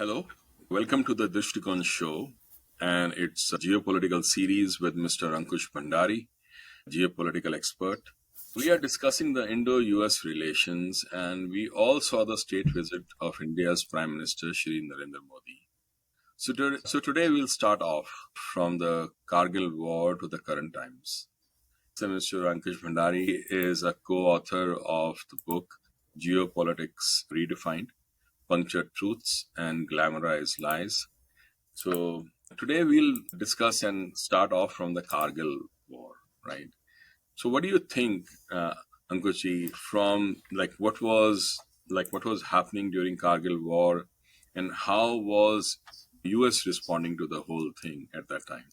Hello, welcome to the Drishtikon show, and it's a geopolitical series with Mr. Ankush Bhandari, geopolitical expert. We are discussing the Indo-US relations, and we all saw the state visit of India's Prime Minister Shri Narendra Modi. So today we'll start off from the Kargil War to the current times. So Mr. Ankush Bhandari is a co-author of the book Geopolitics Redefined: Punctured Truths and Glamorized Lies. So today we'll discuss and start off from the Kargil War, right? So what do you think, Ankushi, from what was happening during Kargil War, and how was U.S. responding to the whole thing at that time?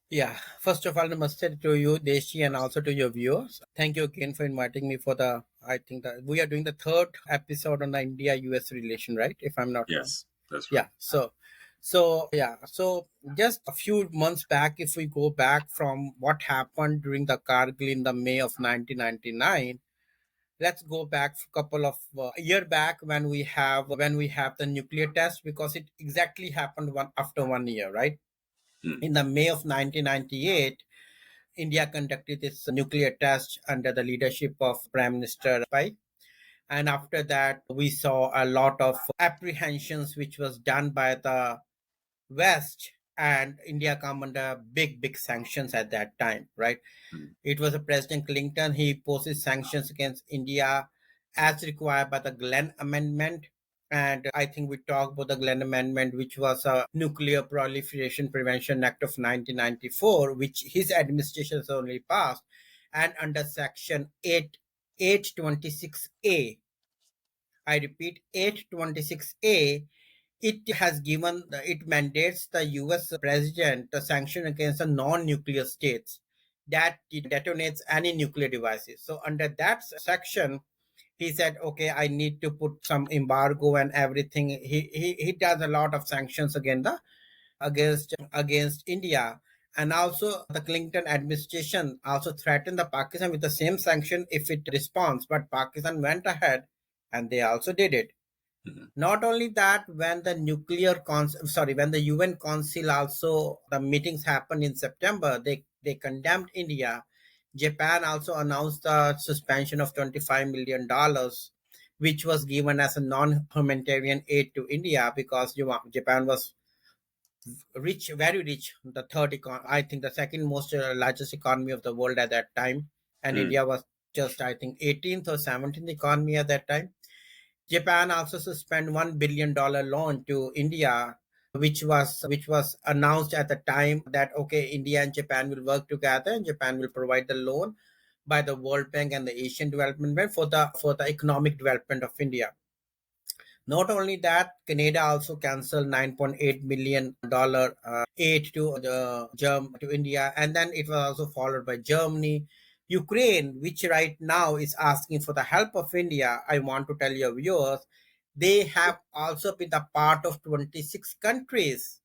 Yeah, first of all, namaste to you, Deshi, and also to your viewers. Thank you again for inviting me for I think that we are doing the third episode on the India-US relation, right? If I'm not wrong. Yes, that's right. Yeah, so just a few months back, if we go back from what happened during the Kargil in the May of 1999, let's go back a couple of a year back when we have the nuclear test because it exactly happened after 1 year, right? Hmm. In the May of 1998, India conducted its nuclear test under the leadership of Prime Minister Pai. And after that, we saw a lot of apprehensions which was done by the West, and India come under big sanctions at that time, right? Hmm. It was a President Clinton. He posed sanctions against India as required by the Glenn Amendment. And I think we talked about the Glenn Amendment, which was a Nuclear Proliferation Prevention Act of 1994, which his administration has only passed. And under Section 826A, I repeat, 826A, it has it mandates the US president to sanction against the non-nuclear states that detonates any nuclear devices. So under that section, he said, okay, I need to put some embargo and everything. He does a lot of sanctions against India. And also the Clinton administration also threatened the Pakistan with the same sanction if it responds. But Pakistan went ahead and they also did it. Hmm. Not only that, when the UN Council also the meetings happened in September, they condemned India. Japan also announced the suspension of $25 million, which was given as a non-humanitarian aid to India because Japan was rich, very rich, I think the second most largest economy of the world at that time, and Hmm. India was just I think 18th or 17th economy at that time. Japan also suspended $1 billion loan to India, which was announced at the time that okay, India and Japan will work together, and Japan will provide the loan by the World Bank and the Asian Development Bank for the economic development of India. Not only that, Canada also canceled $9.8 million aid to India, and then it was also followed by Germany. Ukraine, which right now is asking for the help of India, I want to tell your viewers, they have also been a part of 26 countries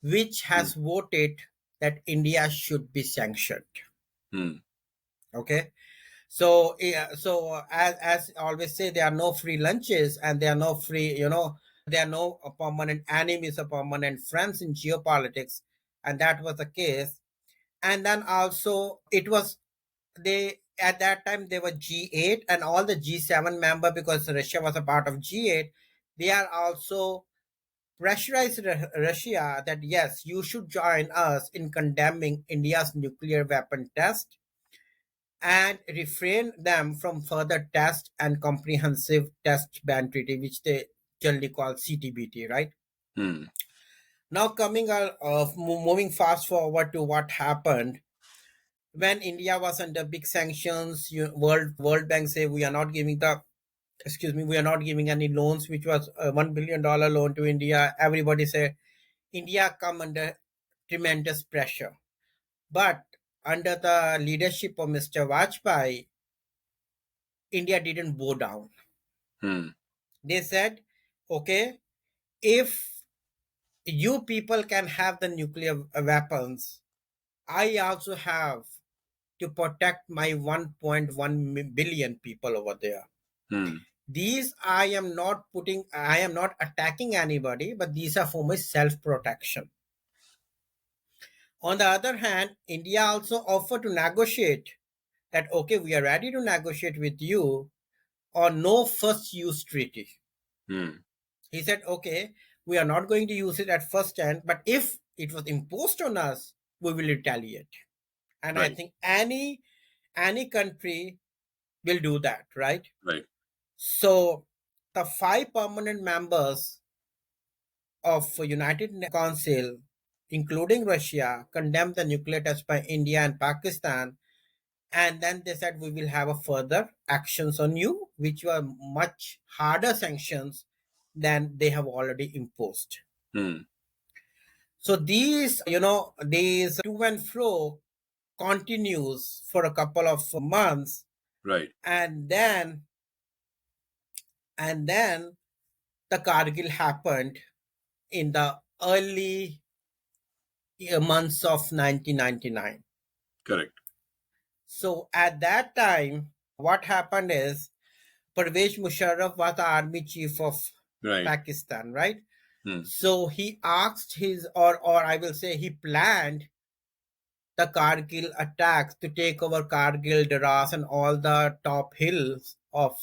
which Hmm. has voted that India should be sanctioned. Hmm. Okay, so yeah, so as I always say, there are no free lunches and there are no free, there are no permanent enemies or permanent friends in geopolitics, and that was the case. And then also it was they at that time they were G8 and all the G7 member, because Russia was a part of G8. They are also pressurized Russia that yes, you should join us in condemning India's nuclear weapon test and refrain them from further test and comprehensive test ban treaty, which they generally call CTBT, right? Hmm. Now, moving fast forward to what happened when India was under big sanctions. World Bank say we are not giving we are not giving any loans, which was a $1 billion loan to India. Everybody said India come under tremendous pressure, but under the leadership of Mr. Vajpayee, India didn't bow down. Hmm. They said, okay, if you people can have the nuclear weapons, I also have to protect my 1.1 billion people over there. Hmm. these I am not attacking anybody, but these are for my self protection. On the other hand, India also offered to negotiate that, okay, we are ready to negotiate with you on no first use treaty. Hmm. He said, okay, we are not going to use it at first hand, but if it was imposed on us, we will retaliate. And I Right. think any country will do that, right? Right. So the five permanent members of United Council, including Russia, condemned the nuclear test by India and Pakistan, and then they said we will have a further actions on you, which were much harder sanctions than they have already imposed. Hmm. So these to and fro continues for a couple of months, Right. and then the Kargil happened in the early months of 1999. Correct. So at that time, what happened is Pervez Musharraf was the army chief of Right. Pakistan, right? Hmm. So he asked or I will say he planned the Kargil attacks to take over Kargil, Dras, and all the top hills of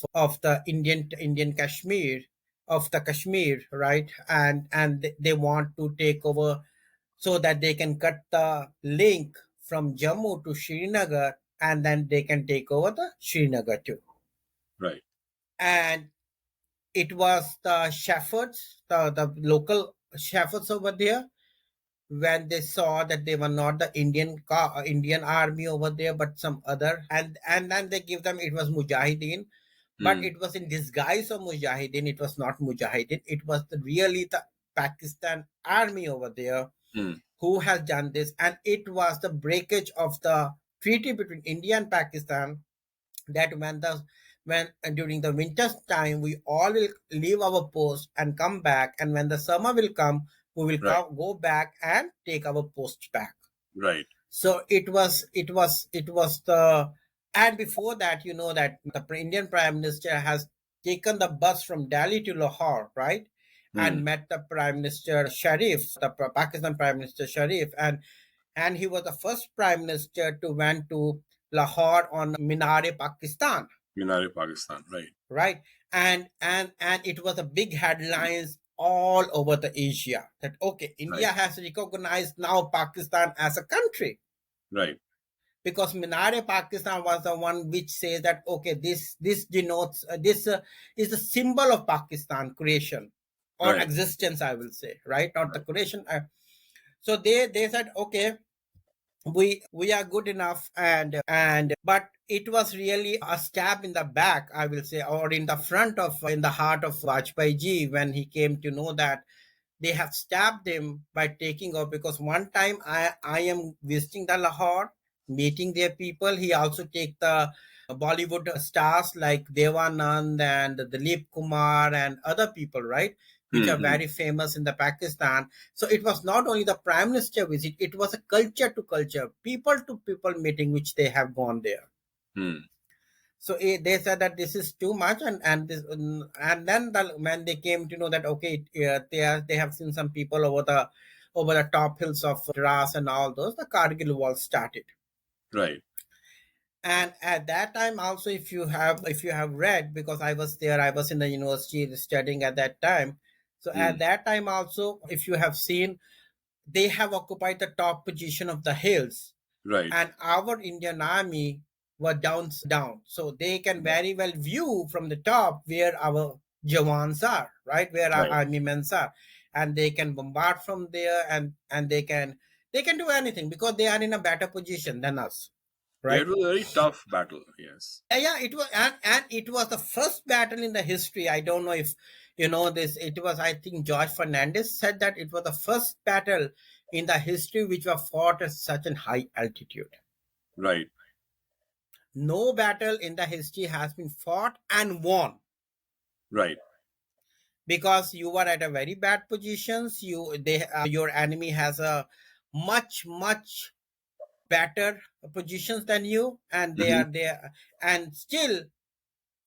the Indian Kashmir, of the Kashmir, right? And they want to take over so that they can cut the link from Jammu to Srinagar, and then they can take over the Srinagar too. Right. And it was the shepherds, the local shepherds over there, when they saw that they were not the Indian army over there, but some other, and then they give them, it was Mujahideen, but Hmm. it was in disguise of Mujahideen. It was not Mujahideen. It was really the Pakistan army over there Hmm. who has done this, and it was the breakage of the treaty between India and Pakistan, that when during the winter time we all will leave our post and come back, and when the summer will come, we will Right. go back and take our post back. Right. So it was the, and before that, that the Indian Prime Minister has taken the bus from Delhi to Lahore, right? Hmm. And met the Prime Minister Sharif, the Pakistan Prime Minister Sharif, and he was the first Prime Minister to went to Lahore on Minare Pakistan, Minare, Pakistan. Right. right? And it was a big headlines all over the Asia that, okay, India Right. has recognized now Pakistan as a country, Right. because Minare Pakistan was the one which says that, okay, this denotes this is the symbol of Pakistan creation or Right. existence, I will say, right? Not the Right. creation. So they said, okay, we are good enough, and but it was really a stab in the back, I will say, or in the front of in the heart of Vajpayee ji, when he came to know that they have stabbed him by taking off. Because one time I am visiting the Lahore, meeting their people. He also take the Bollywood stars like Devanand and Dilip Kumar and other people, right, which Hmm. are Hmm. very famous in the Pakistan. So it was not only the prime minister visit, it was a culture to culture, people to people meeting which they have gone there. Hmm. So they said that this is too much, and then when they came to know that, okay, they have seen some people over the top hills of Dras and all those, the Kargil war started. Right. And at that time also, if you have read, because I was there, I was in the university studying at that time. So Hmm. at that time also, if you have seen, they have occupied the top position of the hills, Right. and our Indian army were down. So they can very well view from the top where our Jawans are, right? Where our Right. army men are. And they can bombard from there, and they can do anything because they are in a better position than us, Yeah, right? it was a very tough battle. Yes. Yeah, it was, and it was the first battle in the history. I don't know if you know this. It was, I think, George Fernandez said that it was the first battle in the history which was fought at such a high altitude. Right. No battle in the history has been fought and won Right. because you were at a very bad positions. Your enemy has a much better positions than you, and they Hmm. are there, and still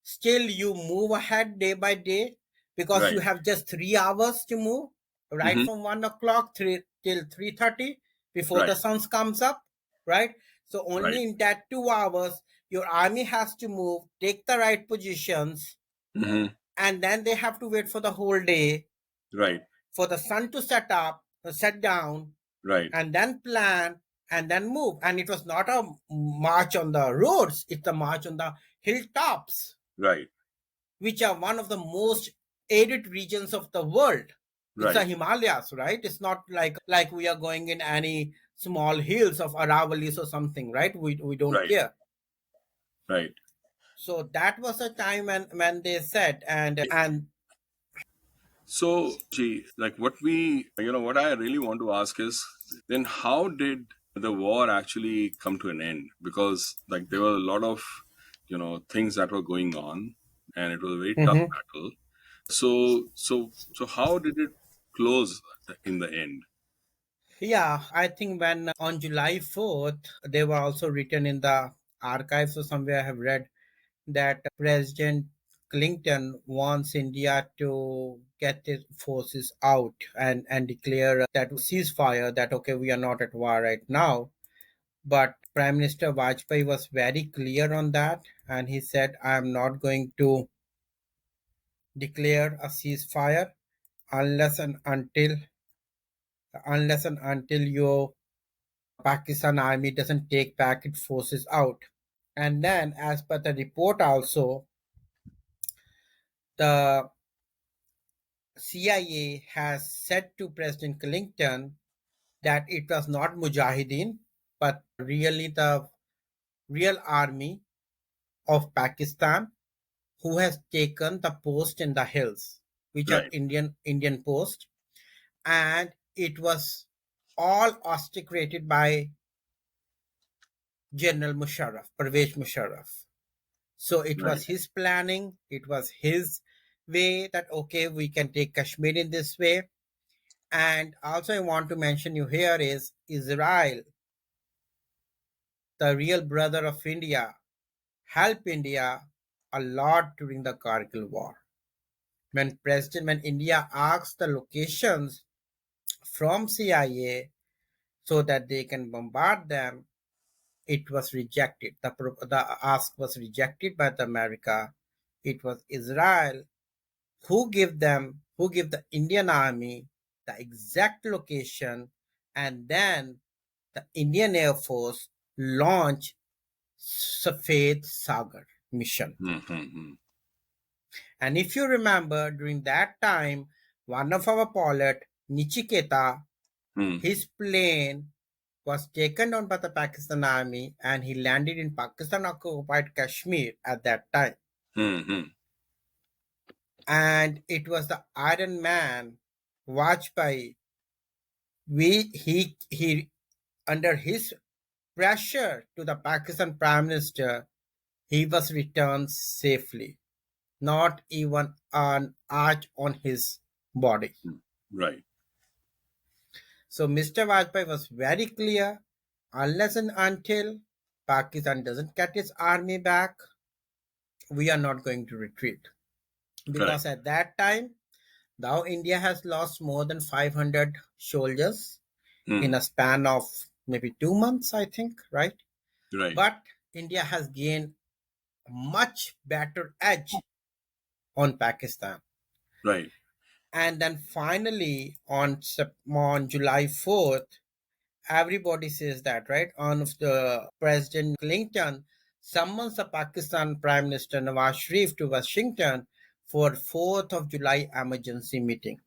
still you move ahead day by day because you Right. have just 3 hours to move, right Mm-hmm. from 1 o'clock till 3:30 before the Right. sun comes up, right? So Right. only in that 2 hours your army has to move, take the right positions, Mm-hmm. and then they have to wait for the whole day Right. for the sun to set up, set down, Right. and then plan and then move. And it was not a march on the roads; it's a march on the hilltops, Right. which are one of the most arid regions of the world. It's the Right. Himalayas, right? It's not like we are going in any small hills of Aravalis or something, right? We don't Right. care. Right. So that was a time when they said and So, gee, like what what I really want to ask is, then how did the war actually come to an end? Because like there were a lot of, things that were going on, and it was a very tough Mhm. battle. So how did it close in the end? Yeah, I think when on July 4th, they were also written in the archives or somewhere I have read that President Clinton wants India to get its forces out and declare that ceasefire, that okay, we are not at war right now. But Prime Minister Vajpayee was very clear on that, and he said, I am not going to declare a ceasefire unless and until your Pakistan army doesn't take back its forces out. And then, as per the report, also the CIA has said to President Clinton that it was not Mujahideen, but really the real army of Pakistan who has taken the post in the hills, which are Right. Indian post, and it was all orchestrated by General Musharraf, Pervez Musharraf. So it Right. was his planning, it was his way that okay, we can take Kashmir in this way. And also I want to mention you here is Israel, the real brother of India, helped India a lot during the Kargil war. When India asked the locations from CIA so that they can bombard them, it was rejected. The ask was rejected by the America. It was Israel who give the Indian army the exact location, and then the Indian Air Force launched Safed Sagar mission. Mm-hmm. And if you remember, during that time, one of our pilot, Nichiketa, his plane was taken down by the Pakistan army and he landed in Pakistan occupied Kashmir at that time. Mm-hmm. And it was the Iron Man Vajpayee. He under his pressure to the Pakistan Prime Minister, he was returned safely, not even an arch on his body. Right. So Mr. Vajpayee was very clear, unless and until Pakistan doesn't get its army back, we are not going to retreat. Correct. Because at that time, now India has lost more than 500 soldiers in Mm. a span of maybe 2 months, I think, right? Right. But India has gained a much better edge on Pakistan. Right. And then finally, on July 4th, everybody says that, right? On the President Clinton summons the Pakistan Prime Minister Nawaz Sharif to Washington for 4th of July emergency meeting.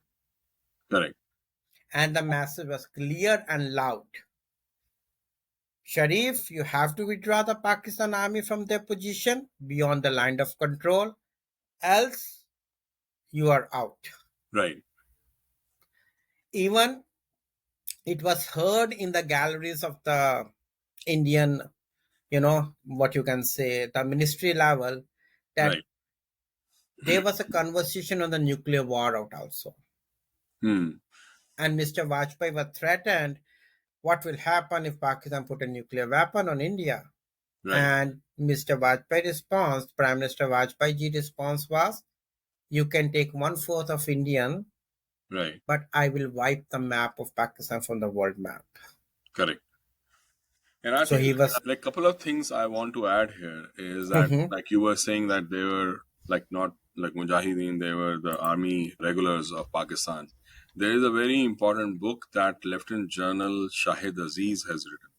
Correct. And the message was clear and loud. Sharif, you have to withdraw the Pakistan army from their position beyond the line of control, else you are out. Right. Even it was heard in the galleries of the Indian, what you can say, the ministry level, that Right. there was a conversation on the nuclear war out also. Hmm. And Mr. Vajpayee was threatened what will happen if Pakistan put a nuclear weapon on India. Right. And Mr. Vajpayee response, Prime Minister Vajpayee ji response was, you can take one fourth of Indian, Right. but I will wipe the map of Pakistan from the world map. Correct. And I So think he was. like couple of things I want to add here is that Mhm. like you were saying that they were like not like Mujahideen, they were the army regulars of Pakistan. There is a very important book that Lieutenant General Shahid Aziz has written.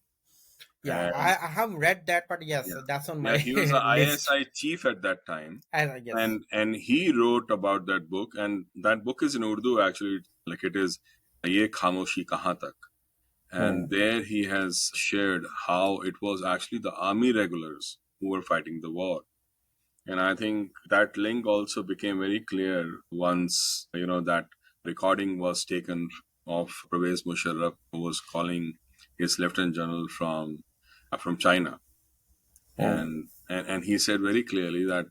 Yeah, And I have read that, but yes, yeah, that's on yeah, my he was the list. ISI chief at that time. Yes. And he wrote about that book, and that book is in Urdu actually. Like it is Ye Khamoshi Kahan Tak. Hmm. And there he has shared how it was actually the army regulars who were fighting the war. And I think that link also became very clear once, that recording was taken of Pervez Musharraf, who was calling his lieutenant general from China. Hmm. And he said very clearly that,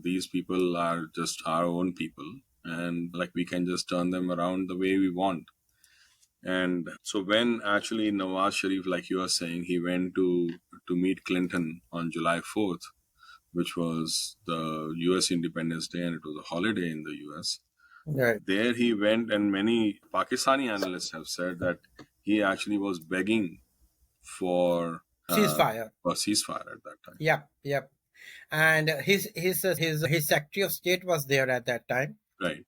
these people are just our own people, and like we can just turn them around the way we want. And so when actually Nawaz Sharif, like you are saying, he went to meet Clinton on July 4th, which was the US Independence Day and it was a holiday in the US. Right. There he went, and many Pakistani analysts have said that he actually was begging for Ceasefire. a ceasefire at that time. Yep. Yep. And his Secretary of State was there at that time, Right,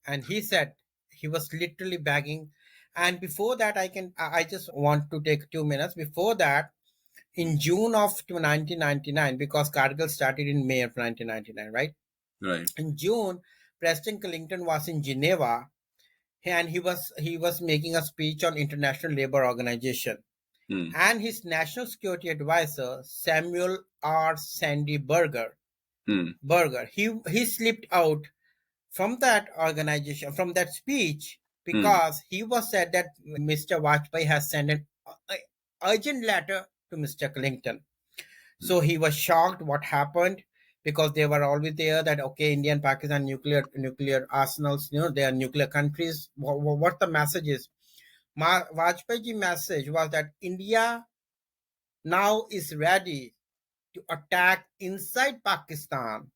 and he said he was literally begging. And before that, I just want to take 2 minutes. Before that, in June of 1999, because Kargil started in May of 1999, right? right. In June, President Clinton was in Geneva, and he was making a speech on International Labour Organization. Hmm, And his national security advisor, Samuel R. Sandy hmm, Berger, he slipped out from that organization, from that speech, hmm, because he was said that Mr. Vajpayee has sent an urgent letter to Mr. Clinton. So he was shocked what happened, because they were always there that okay, India and Pakistan nuclear arsenals, they are nuclear countries. What the message is? Vajpayee's message was that India now is ready to attack inside Pakistan.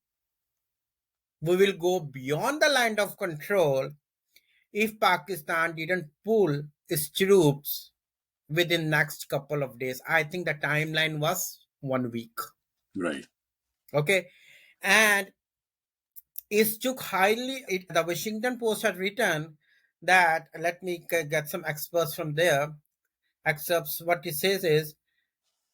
We will go beyond the line of control if Pakistan didn't pull its troops within next couple of days. I think the timeline was 1 week. right. Okay. And it took the Washington Post had written that, let me get some experts from there. Excerpts, what it says is,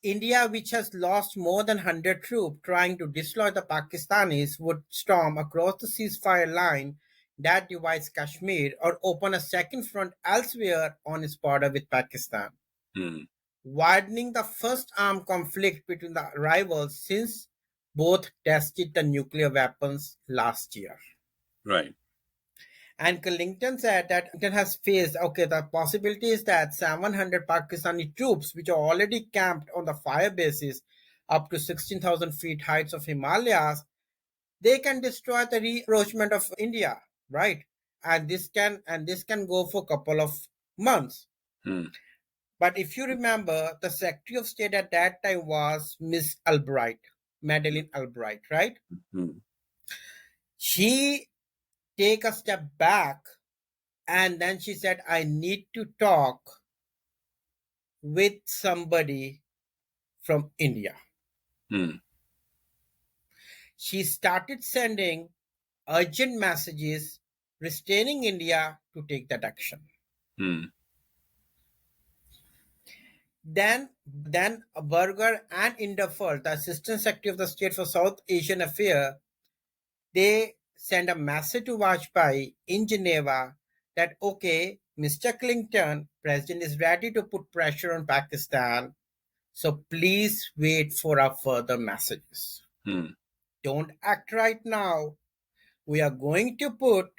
India, which has lost more than 100 troops trying to dislodge the Pakistanis, would storm across the ceasefire line that divides Kashmir or open a second front elsewhere on its border with Pakistan, Hmm, widening the first armed conflict between the rivals since both tested the nuclear weapons last year. right. And Clinton said that Clinton has faced, okay, the possibility is that 700 Pakistani troops, which are already camped on the fire bases up to 16,000 feet heights of Himalayas, they can destroy the rapprochement of India, right? And this can go for a couple of months. Hmm, But if you remember, the Secretary of State at that time was Miss Albright, Madeleine Albright, right? hmm, She take a step back, and then she said, I need to talk with somebody from India. hmm, She started sending urgent messages restraining India to take that action. hmm, Then Berger and Inderfur, the Assistant Secretary of the State for South Asian Affairs, they send a message to Vajpayee in Geneva that okay, Mr. Clinton, President is ready to put pressure on Pakistan. So please wait for our further messages. hmm, Don't act right now. We are going to put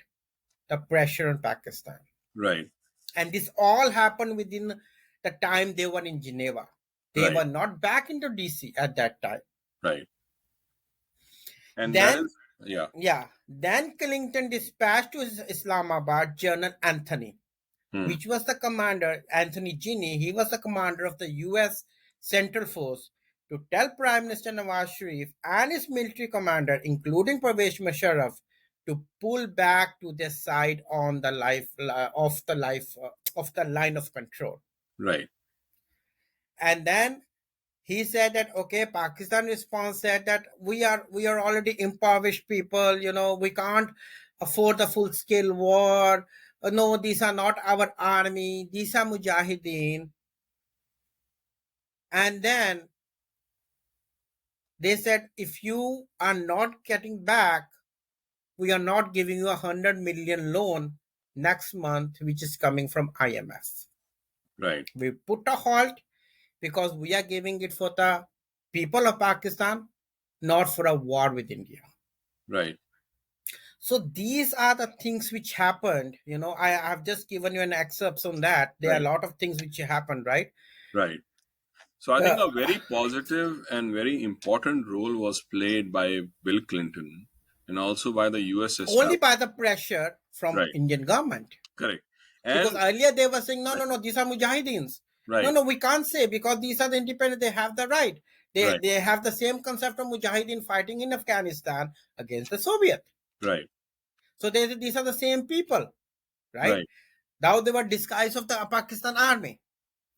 the pressure on Pakistan. right, And this all happened within the time they were in Geneva. They right, were not back into DC at that time. right. And that Then, is, yeah. yeah, then Clinton dispatched to Islamabad General Anthony, Hmm, which was the commander, Anthony Ginny. He was the commander of the US Central Force, to tell Prime Minister Nawaz Sharif and his military commander, including Pervez Musharraf, to pull back to their side on the of the line of control. Right. And then he said that okay, Pakistan response said that we are already impoverished people, we can't afford the full scale war. No, these are not our army, these are mujahideen. And then they said if you are not getting back, we are not giving you 100 million loan next month, which is coming from IMF. Right. We put a halt because we are giving it for the people of Pakistan, not for a war with India. Right. So these are the things which happened. I have just given you an excerpt on that. There are a Right. lot of things which happened, right? Right. So I think Uh, a very positive and very important role was played by Bill Clinton and also by the US Only establishment. by the pressure from Right. Indian government. Correct. Because And earlier they were saying, no, right. no, no, these are mujahideens. No, Right. no, we can't say because these are the independent. They have the right. They Right. they have the same concept of mujahideen fighting in Afghanistan against the Soviet. Right. So these are the same people, right? Right. Now they were disguised of the Pakistan army.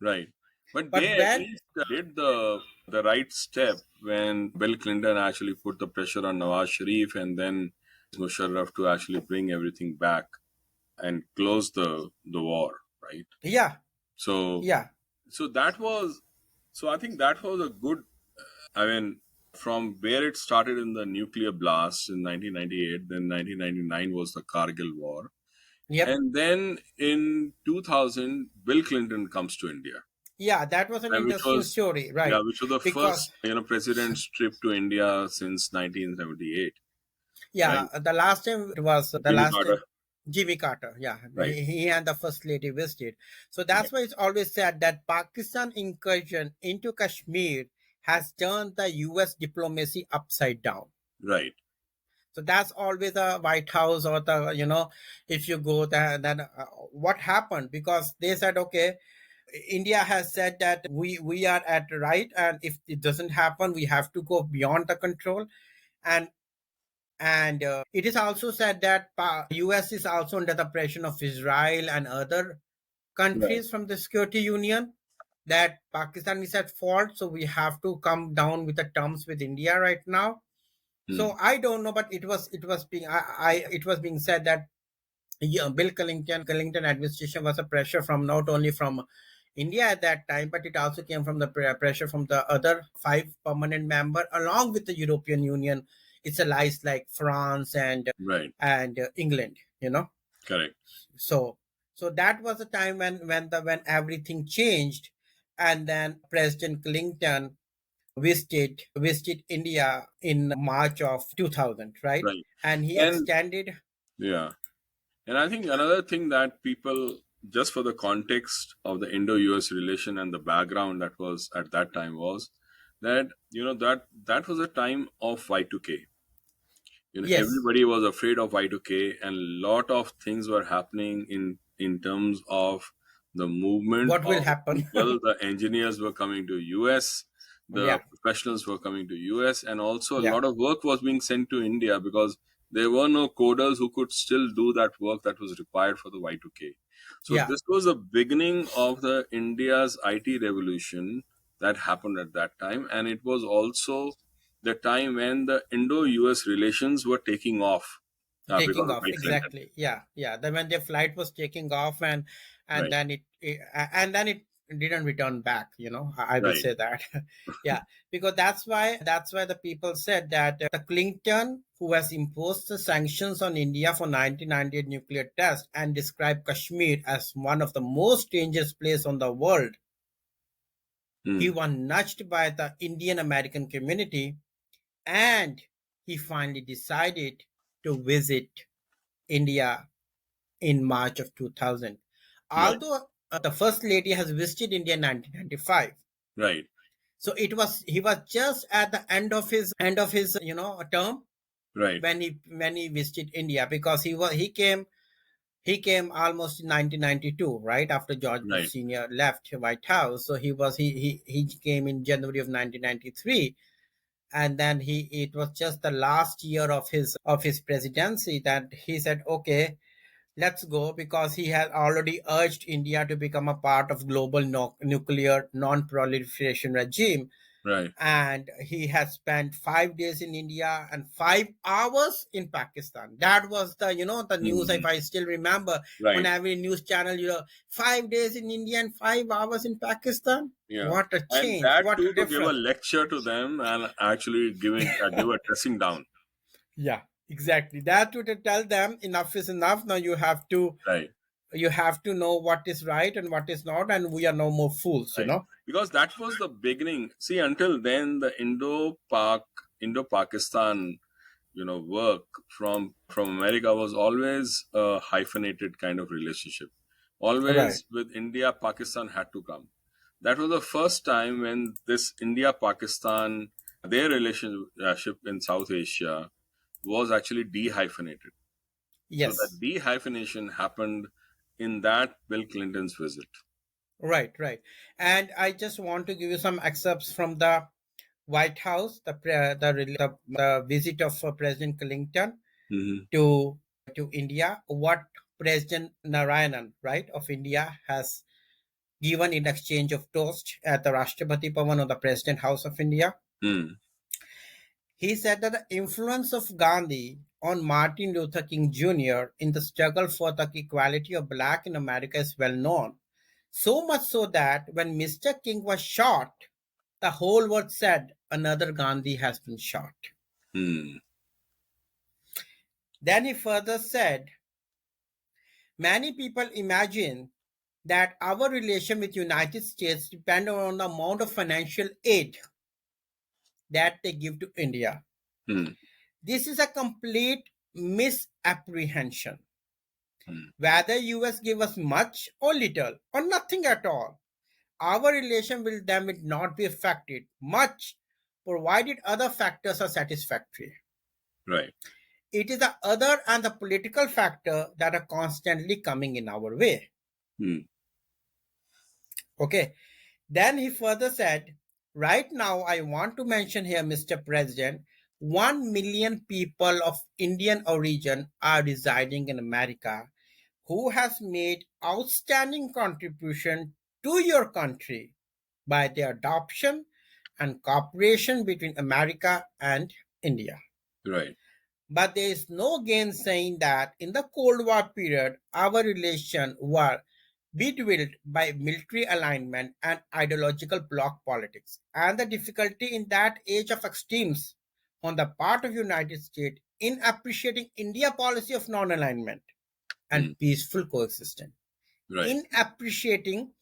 Right. But But they at when, least did the right step when Bill Clinton actually put the pressure on Nawaz Sharif and then Musharraf to actually bring everything back and close the war. Right. yeah, So yeah, so that was so I think that was a good. I mean, from where it started in the nuclear blast in 1998, then 1999 was the Kargil War. yep, And then in 2000, Bill Clinton comes to India, yeah, that was an and which interesting was, story, yeah, right? which was the Because first, president's trip to India since 1978, right? yeah, the last time it was the Jimmy last Carter, time Jimmy Carter, yeah, right, he and the first lady visited. So right, that's why it's always said that Pakistan incursion into Kashmir has turned the U.S. diplomacy upside down. right, So that's always the White House or the if you go there, then what happened? Because they said okay, India has said that we are at right, and if it doesn't happen, we have to go beyond the control. And it is also said that US is also under the pressure of Israel and other right, countries from the security union, that Pakistan is at fault, so we have to come down with the terms with India right now. hmm, So I don't know, but it was being it was being said that yeah, Bill Clinton administration was a pressure from not only from India at that time, but it also came from the pressure from the other five permanent member, along with the European Union. It's allies like France right, and England. correct, So that was the time when everything changed, and then President Clinton visited India in March of 2000, right? right. And he And extended. yeah, and I think another thing that people, just for the context of the Indo-US relation and the background that was at that time was that that was a time of Y2K. Yes, Everybody was afraid of Y2K, and lot of things were happening in terms of the movement what will of happen? people. The engineers were coming to US, the Yeah, professionals were coming to US, and also a yeah, lot of work was being sent to India because there were no coders who could still do that work that was required for the Y2K. So yeah. this was the beginning of the India's IT revolution that happened at that time, and it was also the time when the Indo-US relations were taking off Taking because of off, Bill Clinton. exactly. Yeah, yeah. Then when their flight was taking off, and Right, then it didn't return back. I will right, say that. Yeah, because that's why the people said that the Clinton, who has imposed the sanctions on India for 1998 nuclear test and described Kashmir as one of the most dangerous place on the world, he hmm, was nudged by the Indian American community, and he finally decided to visit India in March of 2000. right, Although the first lady has visited India in 1995, right, so he was just at the end of his term right, when he visited India, because he he came almost in 1992, right after George Bush Right. Senior left White House. So he came in January of 1993, and then he it was just the last year of his presidency that he said, okay, let's go, because he had already urged India to become a part of global nuclear non-proliferation regime. Right. And he has spent 5 days in India and 5 hours in Pakistan. That was the news. If Hmm. I still remember, on Right. every news channel, 5 days in India and 5 hours in Pakistan. Yeah. What a And change! that What a too, to give a difference! lecture to them and actually give a dressing down. Yeah, exactly. That would tell them enough is enough. Now Right. you have to know what is right and what is not, and we are no more fools. Right. Because that was the beginning. See, until then, the Indo-Pakistan, work from America was always a hyphenated kind of relationship. Right. Always with India, Pakistan had to come. That was the first time when this India-Pakistan, their relationship in South Asia was actually dehyphenated. So that Yes. dehyphenation happened in that Bill Clinton's visit. Right. Right. And I just want to give you some excerpts from the White House, the visit of President Clinton Hmm. to India, what President Narayanan, right, of India has given in exchange of toast at the Rashtrapati Bhavan, or the President House of India. Hmm. He said that the influence of Gandhi on Martin Luther King Jr. in the struggle for the equality of black in America is well known. So much so that when Mr. King was shot, the whole world said another Gandhi has been shot. Hmm. Then he further said, many people imagine that our relation with United States depend on the amount of financial aid that they give to India. Hmm. This is a complete misapprehension. Hmm. Whether US give us much or little or nothing at all, our relation with them will not be affected much, provided other factors are satisfactory. Right. It is the other and the political factor that are constantly coming in our way. Hmm. Okay. Then he further said, right now I want to mention here, Mr. President, 1 million people of Indian origin are residing in America who has made outstanding contribution to your country by the adoption and cooperation between America and India. Right. But there is no gainsaying that in the Cold War period, our relations were bedwelled by military alignment and ideological bloc politics, and the difficulty in that age of extremes on the part of United States in appreciating India policy of non-alignment Hmm. and peaceful coexistence. Right. In appreciating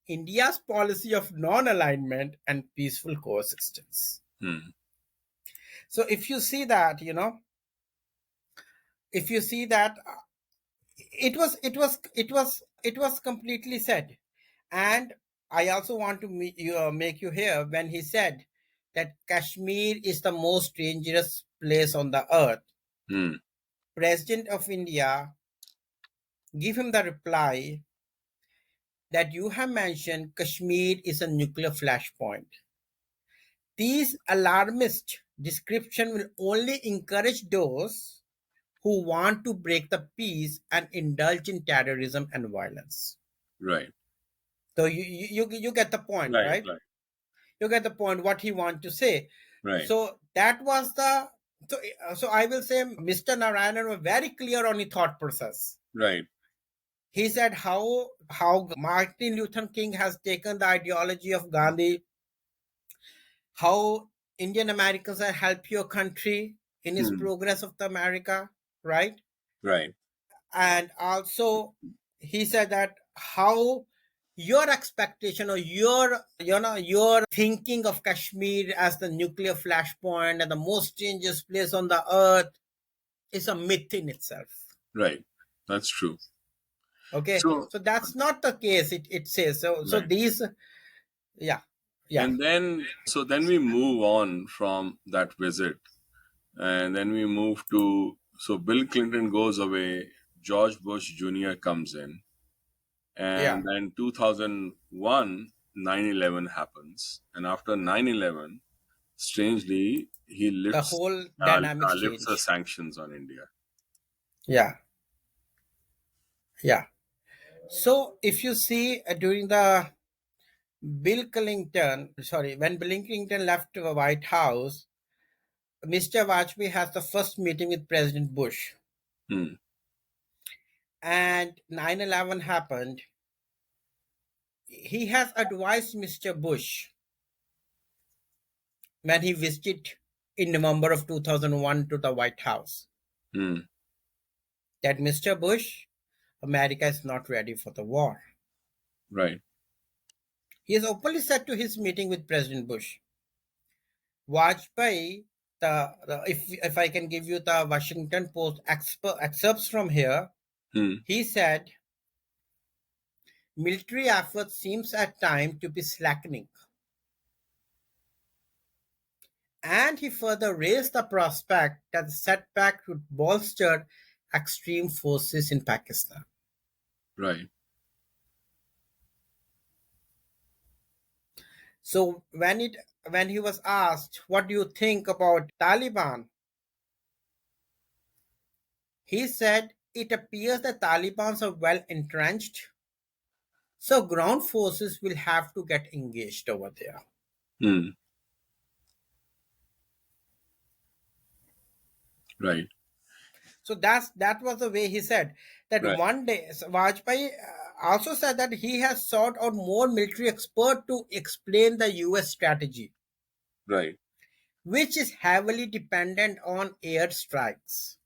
India's policy of non-alignment and peaceful coexistence. Hmm. So if you see that, if you see that it was completely said. And I also want to make you hear when he said that Kashmir is the most dangerous place on the earth. Hmm. President of India give him the reply that you have mentioned Kashmir is a nuclear flashpoint. These alarmist description will only encourage those who want to break the peace and indulge in terrorism and violence. Right. So you get the point, Right. right? Right. You get the point what he want to say. Right. So that was the so I will say Mr. Narayanan was very clear on his thought process. Right. He said how Martin Luther King has taken the ideology of Gandhi, how Indian Americans have helped your country in its Hmm. progress of the America, right? Right. And also he said that how your expectation or your thinking of Kashmir as the nuclear flashpoint and the most dangerous place on the earth is a myth in itself. Right. That's true. Okay, So, so that's not the case. It says so right. these, yeah, yeah. And then we move on from that visit, and then we move to, so Bill Clinton goes away. George Bush Jr. comes in, Yeah. and then 2001, 9/11 happens, and after 9/11, strangely, he The lifts whole dynamics lifts the change. sanctions on India. Yeah. Yeah. So if you see during the Bill Clinton, sorry, when Bill Clinton left the White House, Mr. Vajpayee has the first meeting with President Bush, Hmm. and 9/11 happened. He has advised Mr. Bush when he visited in November of 2001 to the White House Hmm. that Mr. Bush, America is not ready for the war. Right. He has openly said to his meeting with President Bush. Vajpayee, if I can give you the Washington Post excerpts from here, Hmm. he said, military effort seems at times to be slackening. And he further raised the prospect that the setback would bolster extreme forces in Pakistan. Right. So when he was asked, what do you think about Taliban? He said, it appears the Taliban are well entrenched, so ground forces will have to get engaged over there. Hmm. Right. So that was the way he said that Right. one day. So Vajpayee also said that he has sought out more military expert to explain the U.S. strategy, Right. which is heavily dependent on air strikes.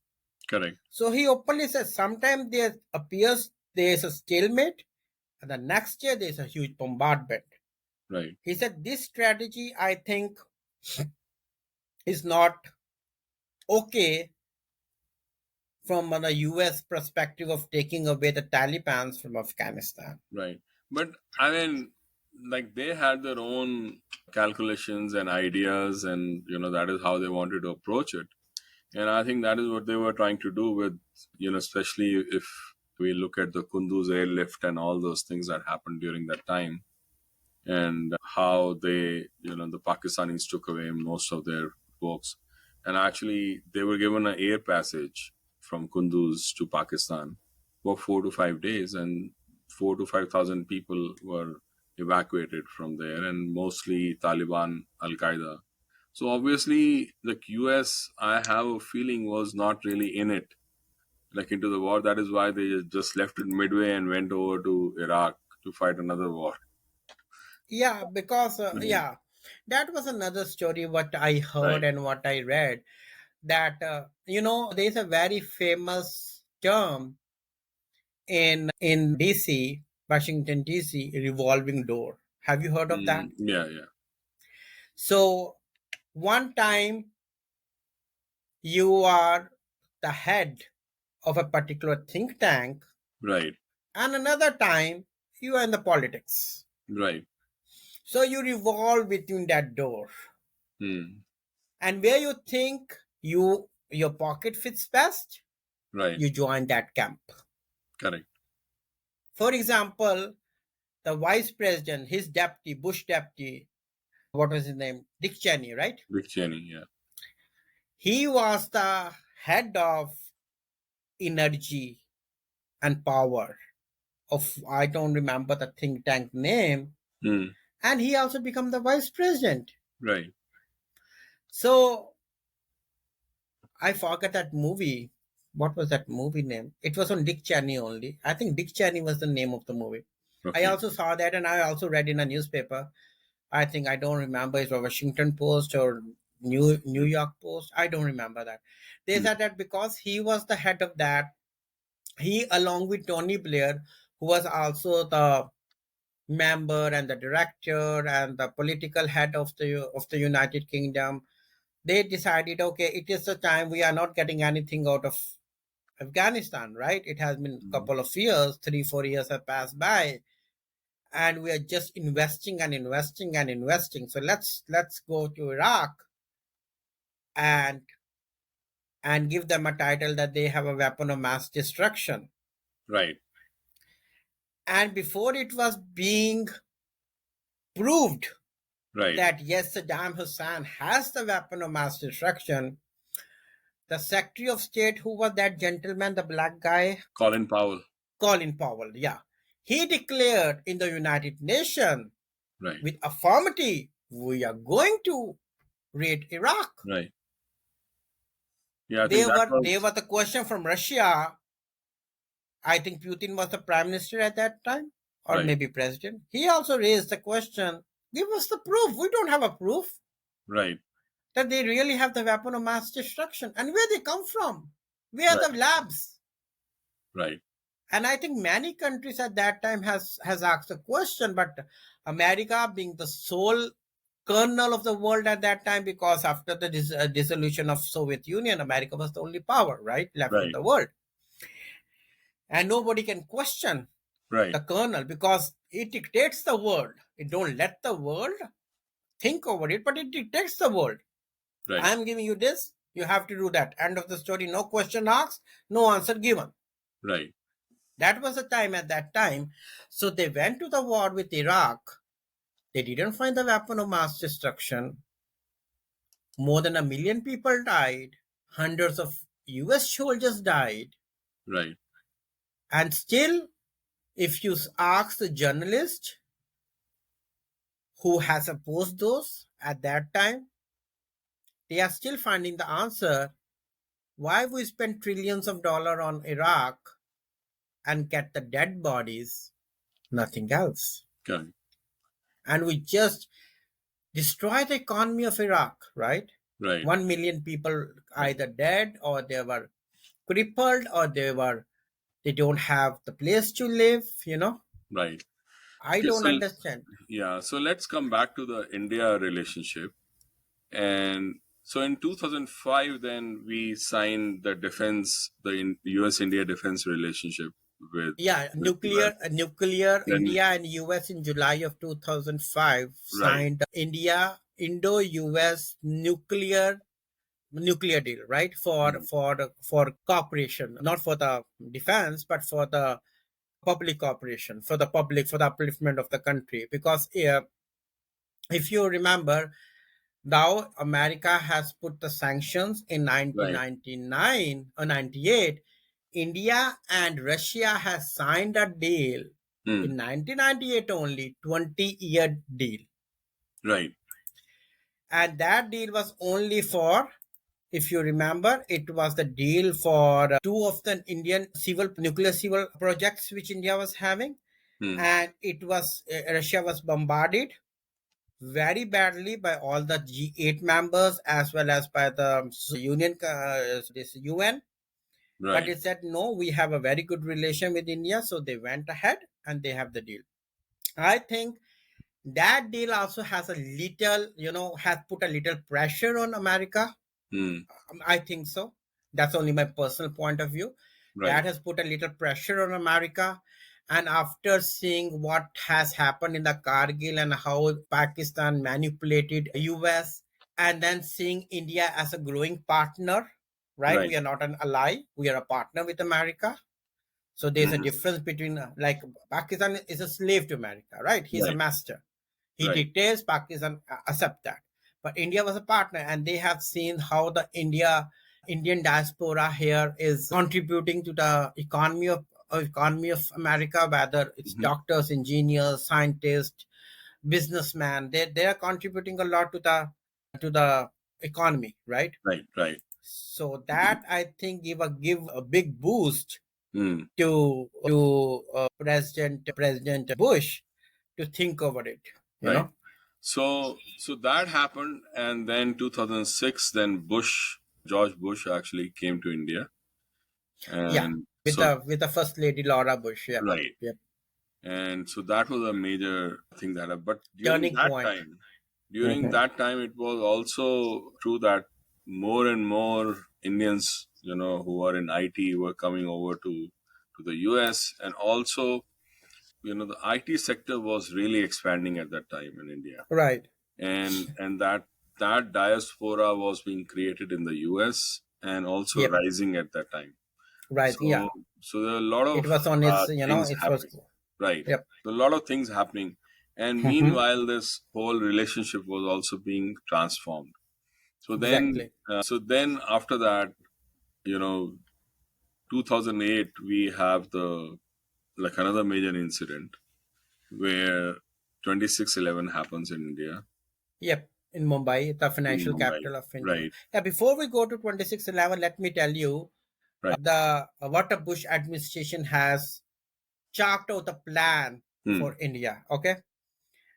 Correct. So he openly says sometimes there appears there is a stalemate, and the next year there is a huge bombardment. Right. He said this strategy, I think, is not okay from a US perspective of taking away the Taliban from Afghanistan. Right. But I mean, like they had their own calculations and ideas, and that is how they wanted to approach it. And I think that is what they were trying to do with, especially if we look at the Kunduz airlift and all those things that happened during that time, and how the Pakistanis took away most of their folks. And actually, they were given an air passage from Kunduz to Pakistan for 4 to 5 days, and 4 to 5 thousand people were evacuated from there, and mostly Taliban, Al Qaeda. So obviously, the US, I have a feeling, was not really in it, like into the war. That is why they just left it midway and went over to Iraq to fight another war. Yeah, because Right. yeah, that was another story what I heard Right. and what I read that there is a very famous term in DC, Washington DC, revolving door. Have you heard of that? Yeah. Yeah. So one time you are the head of a particular think tank, Right. and another time you are in the politics. Right. So you revolve between that door. Hmm. And where you think your pocket fits best, Right. you join that camp. Correct. For example, the vice president, his deputy, Bush deputy, what was his name? Dick Cheney, right? Big Cheney. Yeah. He was the head of energy and power of, I don't remember the think tank name, Hmm. and he also became the vice president. Right. So I forgot that movie. What was that movie name? It was on Dick Cheney only. I think Dick Cheney was the name of the movie. I Okay. also saw that, and I also read in a newspaper. I think I don't remember it was Washington Post or New York Post. I don't remember that. They Hmm. said that because he was the head of that, he along with Tony Blair, who was also the member and the director and the political head of the United Kingdom, they decided, okay, it is the time we are not getting anything out of Afghanistan, right? It has been a Hmm. couple of years, 3, 4 years have passed by, and we are just investing and investing and investing. So let's go to Iraq and and give them a title that they have a weapon of mass destruction. Right. And before it was being proved Right. that yes, Saddam Hussein has the weapon of mass destruction, the Secretary of State, who was that gentleman, the black guy, Colin Powell. Colin Powell, yeah, he declared in the United Nations Right. with affirmative, we are going to raid Iraq. Right. Yeah, I think They that were they was were the question from Russia. I think Putin was the prime minister at that time, or right. maybe president. He also raised the question, give us the proof. We don't have a proof Right. that they really have the weapon of mass destruction. And where they come from? Where are Right. the labs? Right. And I think many countries at that time has asked the question, but America being the sole kernel of the world at that time, because after the dissolution of Soviet Union, America was the only power, right, left in Right. the world. And nobody can question Right. the kernel because it dictates the world. It don't let the world think over it, but it dictates the world. Right. I am giving you this, you have to do that. End of the story. No question asked, no answer given. Right. That was the time at that time. So they went to the war with Iraq. They didn't find the weapon of mass destruction. More than 1 million people died. Hundreds of US soldiers died. Right. And still, if you ask the journalist who has opposed those at that time, they are still finding the answer why we spend trillions of dollars on Iraq and get the dead bodies, nothing else. Correct. And we just destroy the economy of Iraq, right? Right. 1 million people Right. either dead or they were crippled or they don't have the place to live, Right. I Okay. don't So understand. yeah. So let's come back to the India relationship. And so in 2005, then we signed U.S. India defense relationship with Yeah, US. nuclear Then India and US in July of 2005 right. signed India Indo-US nuclear deal, right? Mm. For cooperation, not for the defense, but for the public cooperation, for the public, for the upliftment of the country. Because if you remember, now America has put the sanctions in Right. 1999 or 98. India and Russia has signed a deal Mm. in 1998 only, 20-year deal. Right. And that deal was only for, if you remember, it was the deal for two of the Indian nuclear civil projects which India was having. Mm. And it was, Russia was bombarded very badly by all the G8 members as well as by the union, this UN. But Right. they said, no, we have a very good relation with India. So they went ahead and they have the deal. I think that deal also has a little, has put a little pressure on America. Mm. I think so. That's only my personal point of view. Right. That has put a little pressure on America. And after seeing what has happened in the Kargil and how Pakistan manipulated US, and then seeing India as a growing partner, right? Right. We are not an ally, we are a partner with America. So there's a Mhm. difference between, like, Pakistan is a slave to America, right? He's a Right. master. He Right. dictates, Pakistan accept that. But India was a partner, and they have seen how the Indian diaspora here is contributing to the economy of America, whether it's Mhm. doctors, engineers, scientists, businessmen. They are contributing a lot to the economy, right? Right. Right. So that, I think, give a big boost Mm. to President Bush to think over it. You Right. know, So that happened, and then 2006, then George Bush actually came to India, yeah, and with so the First Lady Laura Bush. Yep, right, yep. and so that was a major thing that happened. But Turning point. during Mhm. that time, it was also true that more and more Indians, who are in IT, were coming over to the US, and also, the IT sector was really expanding at that time in India, Right. and that diaspora was being created in the US. and also Yep. rising at that time. Rising. Yeah. So there are a lot It of was on its. things It was. happening, right? Yep. So a lot of things happening, and Hmm. meanwhile, this whole relationship was also being transformed. Exactly. So then after that, you know, 2008, we have the like another major incident where 26/11 happens in India, Yep. In Mumbai, the in financial Mumbai, capital of India. right? Yeah. Before we go to 26/11, let me tell you Right. the what the Bush administration has chalked out the plan Hmm. for India. Okay.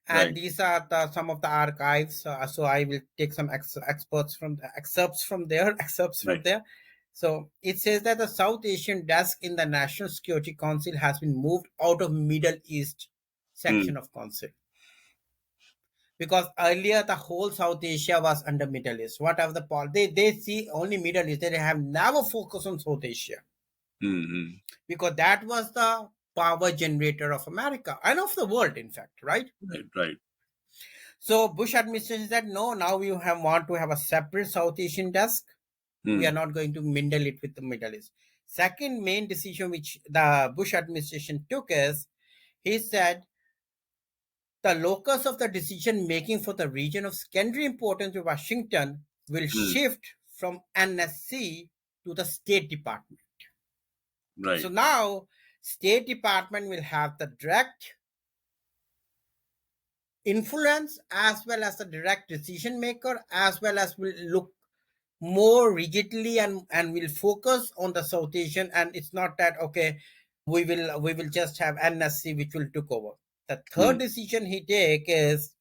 And Right. these are some of the archives. So I will take some excerpts from there. Excerpts from Right. there. So it says that the South Asian desk in the National Security Council has been moved out of Middle East Hmm. section of council, because earlier the whole South Asia was under Middle East. Whatever the they see only Middle East. They have never focused on South Asia, Hmm. Hmm. because that was the power generator of America and of the world, in fact, right? Right. Right. So Bush administration said no. Now we want to have a separate South Asian desk. We are Hmm. not going to mingle it with the Middle East. Second main decision which the Bush administration took is, he said the locus of the decision making for the region of secondary importance to Washington will Hmm. shift from NSC to the State Department. So Right. now State Department will have the direct influence as well as the direct decision maker, as well as will look more rigidly and will focus on the South Asian. And it's not that okay, we will just have NSC which will took over. The third Hmm. decision he take is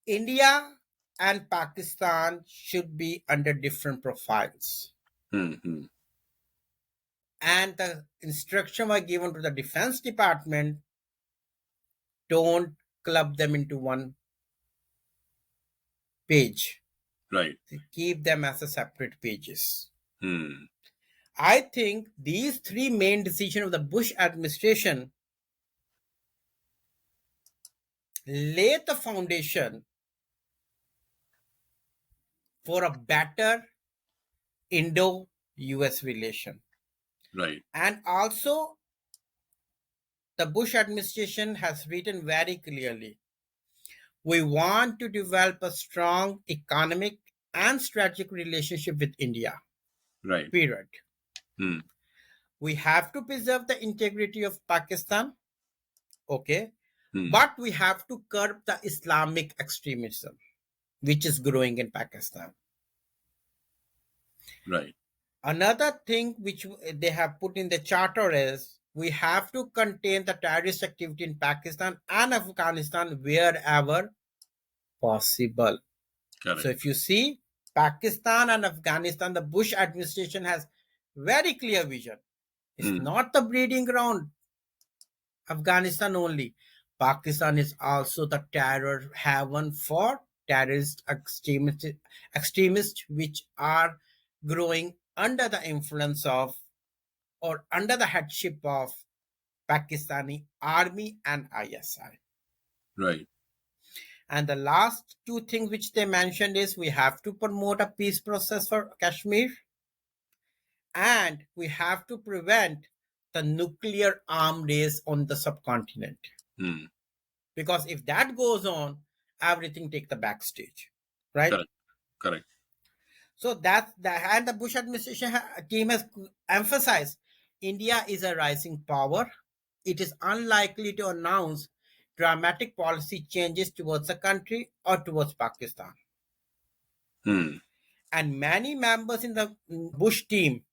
India and Pakistan should be under different profiles. Hmm. Hmm. And the instruction was given to the Defense Department, don't club them into one page. Right. Keep them as a separate pages. Hmm. I think these three main decisions of the Bush administration laid the foundation for a better Indo-US relation. Right. And also, the Bush administration has written very clearly, we want to develop a strong economic and strategic relationship with India, Right. period. Hmm. We have to preserve the integrity of Pakistan, okay, Hmm. but we have to curb the Islamic extremism, which is growing in Pakistan. Right. Another thing which they have put in the charter is we have to contain the terrorist activity in Pakistan and Afghanistan wherever possible. So Correct. if you see Pakistan and Afghanistan, the Bush administration has very clear vision. It's Hmm. not the breeding ground, Afghanistan only. Pakistan is also the terror haven for terrorist extremists which are growing under the influence of or under the headship of Pakistani army and ISI. Right. And the last two things which they mentioned is we have to promote a peace process for Kashmir, and we have to prevent the nuclear arm race on the subcontinent. Hmm. Because if that goes on, everything take the backstage, right? Correct. Correct. So that's the and the Bush administration team has emphasized India is a rising power. It is unlikely to announce dramatic policy changes towards the country or towards Pakistan. Hmm. And many members in the Bush team,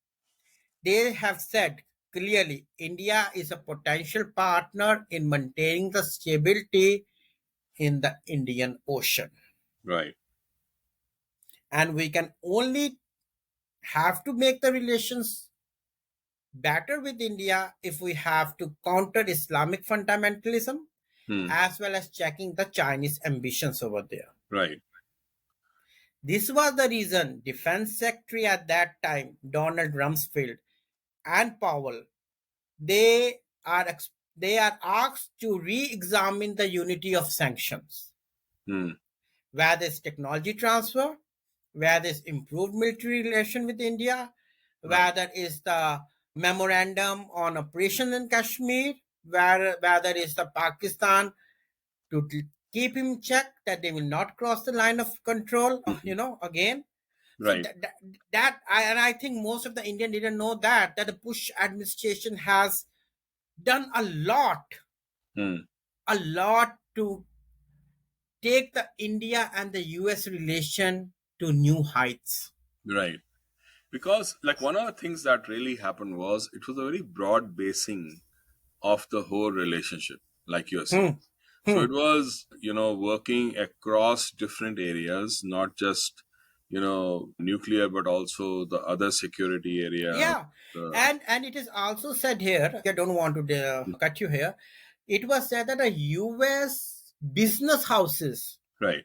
they have said clearly India is a potential partner in maintaining the stability in the Indian Ocean. Right. And we can only have to make the relations better with India if we have to counter Islamic fundamentalism Hmm. as well as checking the Chinese ambitions over there. Right. This was the reason Defense Secretary at that time, Donald Rumsfeld and Powell, they are they are asked to re-examine the unity of sanctions, Hmm. whether it's technology transfer whether it's improved military relation with India, Right. whether it's the memorandum on operation in Kashmir, whether it's the Pakistan to keep him check that they will not cross the line of control, Mhm. again. So Right. and I think most of the Indian didn't know that the Bush administration has done Mm. a lot to take the India and the US relation to new heights. Right. Because, like, one of the things that really happened was it was a very broad basing of the whole relationship, like you're saying. Hmm. So Hmm. it was, working across different areas, not just, nuclear, but also the other security area. Yeah, The, and it is also said here. I don't want to cut you here. It was said that the U.S. business houses, right.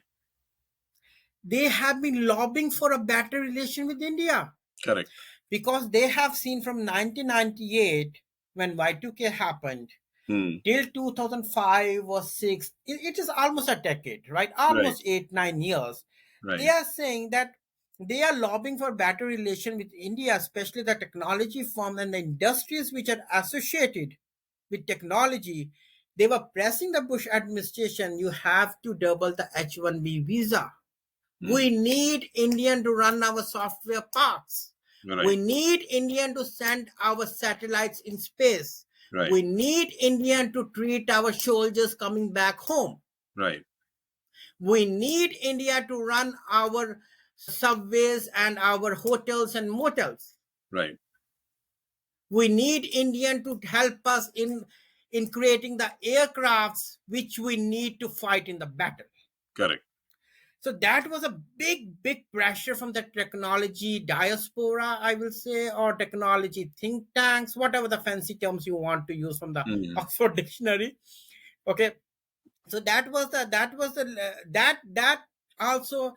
they have been lobbying for a better relation with India Correct. because they have seen from 1998 when Y2K happened Hmm. till 2005 or 6. It is almost a decade, right? Right. Almost 8 9 years. They Right. are saying that they are lobbying for better relation with India, especially the technology firm and the industries which are associated with technology. They were pressing the Bush administration, you have to double the H1B visa. We Hmm. need Indian to run our software parks. We Right. need Indian to send our satellites in space. Right. We need Indian to treat our soldiers coming back home. Right. We need India to run our subways and our hotels and motels. Right. We need Indian to help us in creating the aircrafts which we need to fight in the battle. Correct. So that was a big pressure from the technology diaspora, I will say, or technology think tanks, whatever the fancy terms you want to use from the Hmm. Oxford Dictionary. Okay, so that also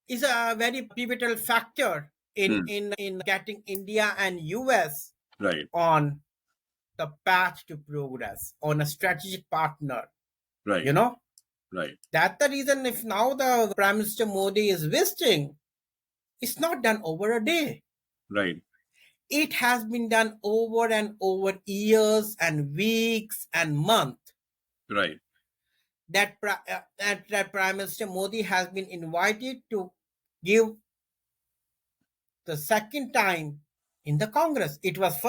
is a very pivotal factor Hmm. in getting India and US Right. on the path to progress, on a strategic partner. Right. You know, Right. that's the reason if now the Prime Minister Modi is visiting, it's not done over a day. Right. It has been done over and over years and weeks and months. Right. That Prime Minister Modi has been invited to give the second time in the Congress. It was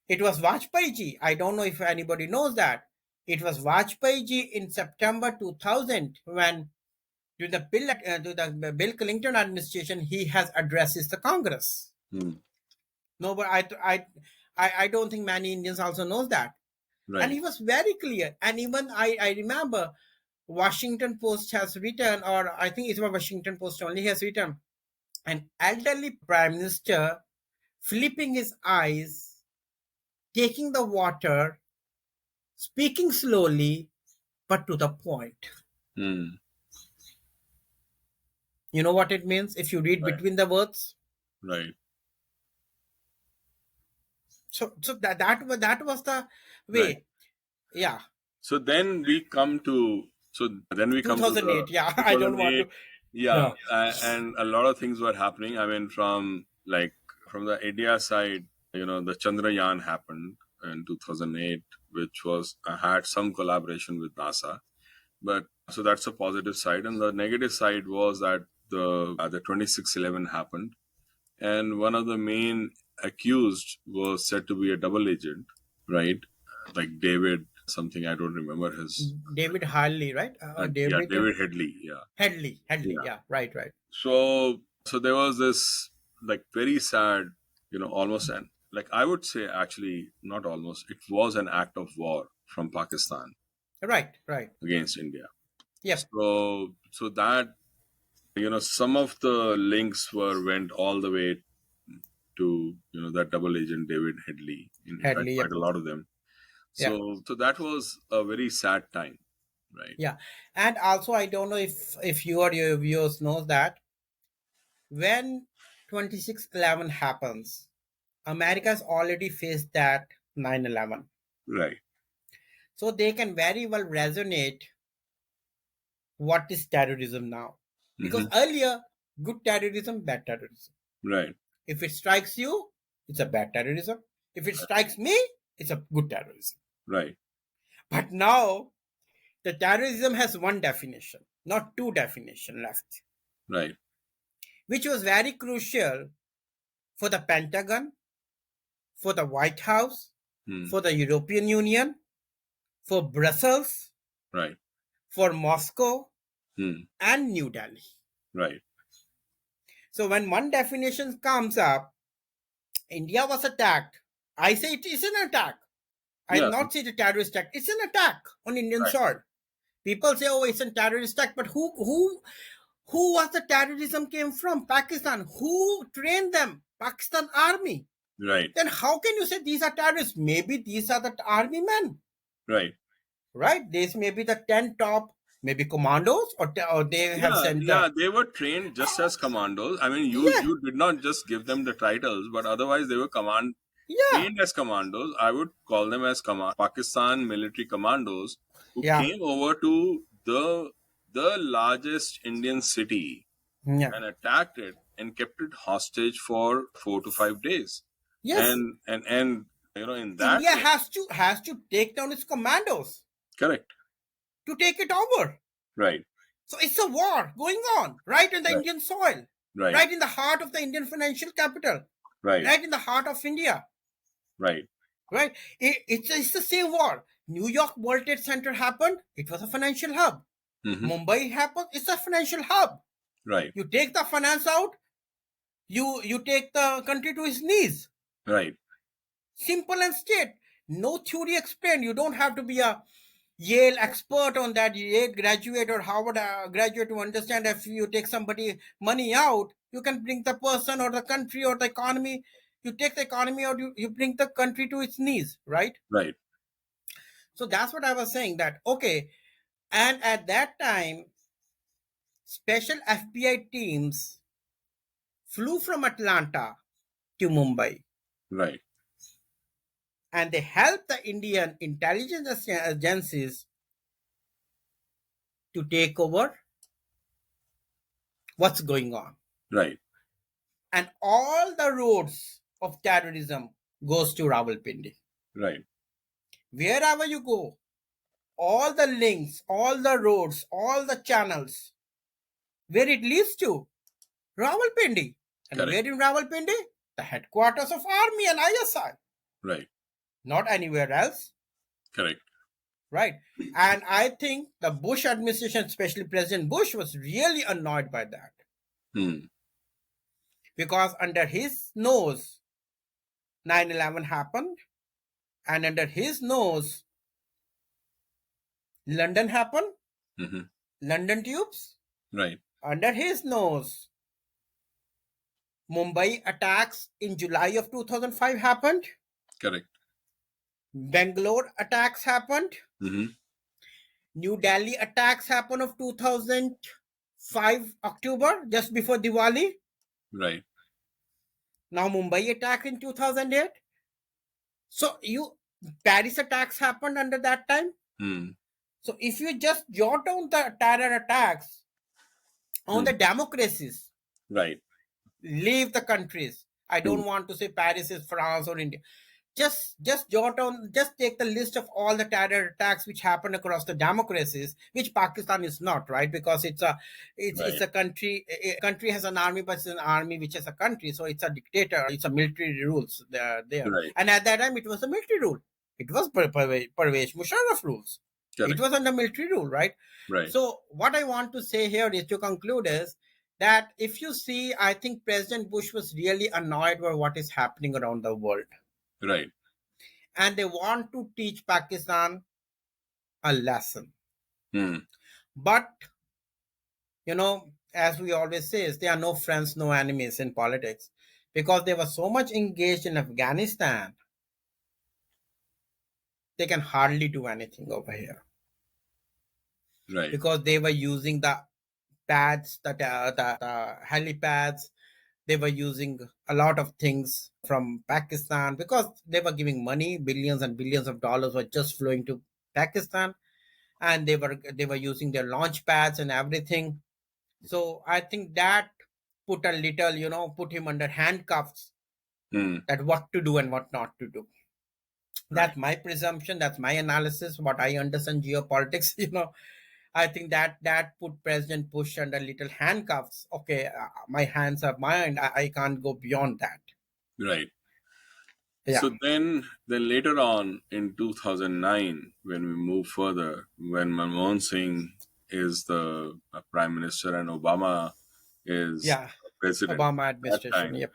Vajpayee ji. I don't know if anybody knows that. It was Vajpayee ji in September 2000 when to the Bill Clinton administration he has addresses the Congress. Hmm. No, but I don't think many Indians also knows that. And Right. he was very clear. And even I remember Washington Post has written, or I think it was Washington Post only has written, an elderly prime minister flipping his eyes, taking the water, speaking slowly, but to the point. Hmm. You know what it means if you read Right. between the words? Right. So that was the Right. way. Yeah. So then we come to the 2008. Yeah. I don't want 2008. to. Yeah, Yeah. and a lot of things were happening. I mean, from the India side, the Chandrayaan happened in 2008, which was had some collaboration with NASA. But so that's a positive side, and the negative side was that the 2611 happened, and one of the main accused was said to be a double agent, right? Like David something, I don't remember his. David Harley, right? Yeah, David David Headley. Yeah, Headley. yeah. Yeah. Right. Right. So there was this like very sad, almost an like I would say actually not almost. It was an act of war from Pakistan Right. Right. against India. Yep. So that some of the links went all the way to that double agent David Headley. In fact, Headley. quite Yep. a lot of them. Yeah. So that was a very sad time, right? Yeah. And also, I don't know if you or your viewers knows that when 2611 happens, America's already faced that 9/11, Right. so they can very well resonate what is terrorism now, because Hmm. earlier Good terrorism, bad terrorism. Right. If it strikes you, it's a bad terrorism. If it strikes me, it's a good terrorism. Right. But now the terrorism has one definition, not two definitions left, Right. which was very crucial for the Pentagon, for the White House, Hmm. for the European Union, for Brussels, Right. for Moscow, Hmm. and New Delhi. Right. So when one definition comes up, India was attacked. I say it is an attack. I will Yeah. not say the terrorist attack. It's an attack on Indian Right. soil. People say, "Oh, it's a terrorist attack," but who was the terrorism came from? Pakistan. Who trained them? Pakistan army. Right. Then how can you say these are terrorists? Maybe these are the army men, Right. right? These may be the 10 top, maybe commandos, or they have Yeah. sent Yeah. the They were trained just as commandos. I mean, yeah, you did not just give them the titles, but otherwise they were yeah, trained as commandos. I would call them as Pakistan military commandos who yeah, came over to the largest Indian city yeah. and attacked it and kept it hostage for 4 to 5 days. Yes, And in that India way, has to take down its commandos correct. to take it over. Right. So it's a war going on right in the Right. Indian soil, Right. right in the heart of the Indian financial capital, Right. right in the heart of India, Right. right? It's the same war. New York World Trade Center happened, it was a financial hub. Hmm. Mumbai happened, it's a financial hub. Right. You take the finance out, you take the country to its knees. Right. Simple and straight. No theory explained. You don't have to be a Yale expert on that, Yale graduate or Harvard graduate to understand if you take somebody money out, you can bring the person or the country or the economy. You take the economy out, you bring the country to its knees, right? Right. So that's what I was saying that, okay. And at that time, special FBI teams flew from Atlanta to Mumbai Right. and they helped the Indian intelligence agencies to take over what's going on. Right. And all the roads of terrorism goes to Rawalpindi. Right. Wherever you go, all the links, all the roads, all the channels, where it leads to Rawalpindi. And Correct. where in Rawalpindi? The headquarters of Army and ISI. Right. Not anywhere else, Correct. right? And I think the Bush administration, especially President Bush, was really annoyed by that. Hmm. Because under his nose, 9/11 happened, and under his nose, London happened, Hmm. London tubes. Right. Under his nose, Mumbai attacks in July of 2005 happened. Correct. Bangalore attacks happened. Hmm. New Delhi attacks happened of 2005 October, just before Diwali. Right. Now Mumbai attack in 2008. So Paris attacks happened under that time. Hmm. So if you just jot down the terror attacks on the democracies, Right. leave the countries. I don't want to say Paris is France or India. Just jot down, just take the list of all the terror attacks which happened across the democracies, which Pakistan is not, right? Because it's Right. a country. A country has an army, but it's an army which is a country, so it's a dictator. It's a military rules there. Right. And at that time, it was a military rule. It was Parvez Musharraf rules. It Correct. was under military rule, right? Right. So what I want to say here is to conclude is that if you see, I think President Bush was really annoyed by what is happening around the world. Right. And they want to teach Pakistan a lesson. Hmm. But, as we always say, there are no friends, no enemies in politics. Because they were so much engaged in Afghanistan, they can hardly do anything over here. Right. Because they were using the pads, the helipads. They were using a lot of things from Pakistan because they were giving money, billions and billions of dollars were just flowing to Pakistan, and they were using their launch pads and everything. So I think that put a little, put him under handcuffs Mm, that what to do and what not to do. right. That's my presumption. That's my analysis. What I understand geopolitics, I think that put President Bush under little handcuffs. Okay, my hands are mine. I can't go beyond that. Right. Yeah, So then later on in 2009, when we move further, when Manmohan Singh is the prime minister and Obama is yeah. president, Obama that administration. time, Yep.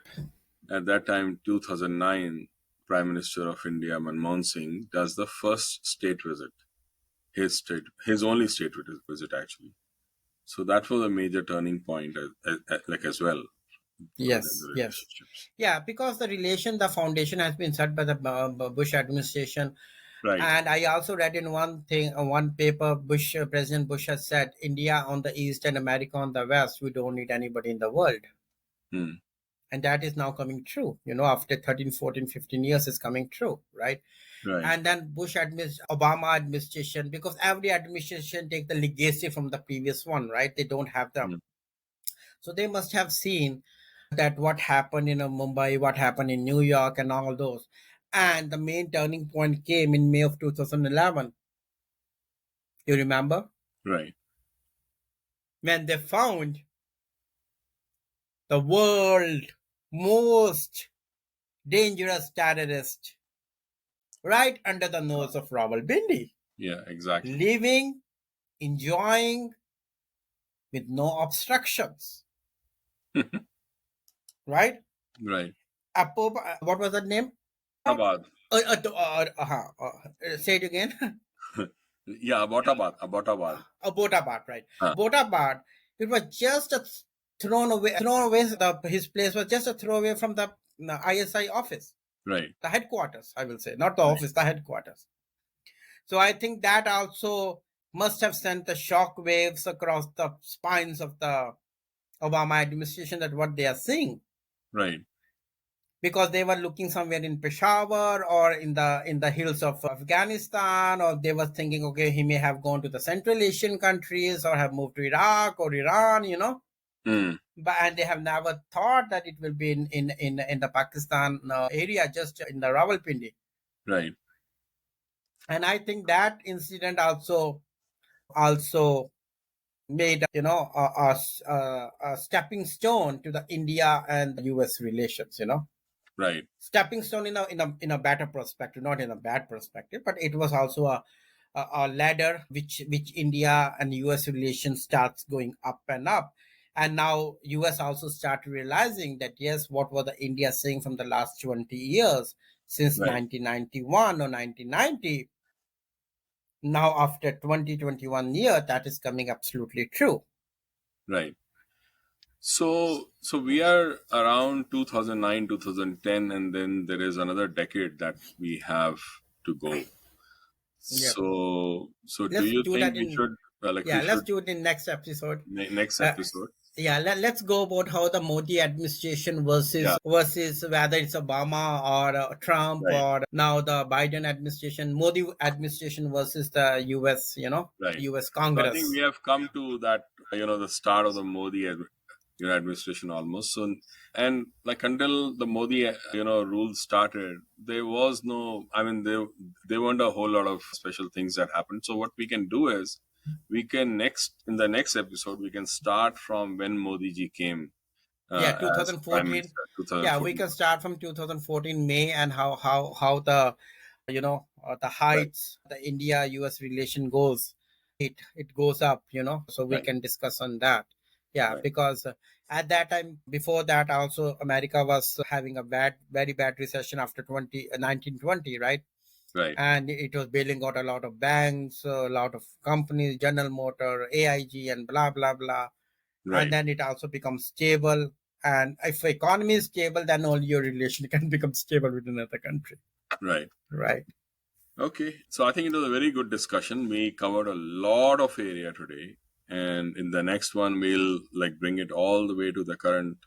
at that time, 2009, Prime Minister of India Manmohan Singh does the first state visit, his only state visit actually. So that was a major turning point, like as well within Yes. the Yes. relationships. Yeah, because the foundation has been set by the Bush administration. Right. And I also read in one paper, President Bush has said, India on the east and America on the west, we don't need anybody in the world. Hmm. And that is now coming true. After 13, 14, 15 years, is coming true, right? Right. And then Obama administration, because every administration take the legacy from the previous one, right? They don't have them. Hmm. So they must have seen that what happened in Mumbai, what happened in New York, and all those. And the main turning point came in May of 2011. You remember? Right. When they found the world most dangerous terrorist right under the nose of Rawalpindi, Yeah. Exactly. living, enjoying with no obstructions, right? Right. What was that name? Abbottabad. Say it again. Yeah. Abbottabad. Abbottabad. Abbottabad, right? Huh. Abbottabad. It was just a thrown away. Thrown away. His place was just a throwaway from the ISI office, Right. the headquarters. I will say, not the Right. office, the headquarters. So I think that also must have sent the shock waves across the spines of the Obama administration, that what they are seeing, Right. because they were looking somewhere in Peshawar or in the hills of Afghanistan, or they were thinking, okay, he may have gone to the Central Asian countries or have moved to Iraq or Iran. Hmm. But and they have never thought that it will be in the Pakistan area, just in the Rawalpindi. Right. And I think that incident also made a stepping stone to the India and the US relations. Right. Stepping stone in a better perspective, not in a bad perspective, but it was also a ladder which India and US relations starts going up and up. And now US also start realizing that yes, what was the India saying from the last 20 years, since Right. 1991 or 1990, now after 2021 year, that is coming absolutely true. Right. So we are around 2009, 2010, and then there is another decade that we have to go. Yeah, So do let's you do think that we in should we yeah, let's should do it in next episode. next uh, episode? yeah, let's go about how the Modi administration Yeah. versus whether it's Obama or Trump, Right. or now the Biden administration, Modi administration versus the US, Right. US So I think we Congress. have come to that, the start of the Modi administration almost. So, and like until the Modi, rule started, there was no, I mean, there weren't a whole lot of special things that happened. So what we can do is we can in the next episode, we can start from when Modi ji came Yeah, as Prime 2014. Minister, Yeah, we 2014. can start from 2014 May, and how the the Right. heights the India US relation goes. It goes up, so we Right. can discuss on that. Yeah, Right. because at that time, before that also, America was having a very bad recession after 1920, right? Right. And it was bailing out a lot of banks, a lot of companies, General Motor, AIG, and blah blah blah. And Right. then it also becomes stable. And if economy is stable, then only your relation can become stable with another country, Right. right? Okay, so I think it was a very good discussion. We covered a lot of area today, and in the next one, we'll like bring it all the way to the current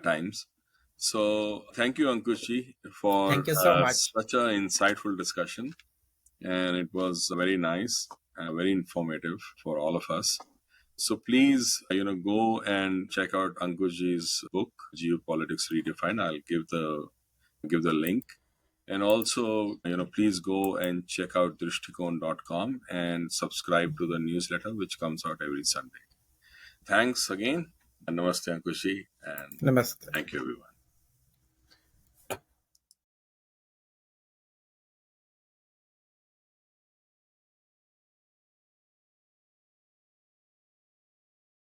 times. So thank you, Ankushi, for Thank you so much. such an insightful discussion, and it was very nice, very informative for all of us. So please, go and check out Ankushji's book, Geopolitics Redefined. I'll give the link. And also, please go and check out drishtikon.com and subscribe to the newsletter, which comes out every Sunday. Thanks again. And namaste, Ankushi. And Namaste. thank you, everyone.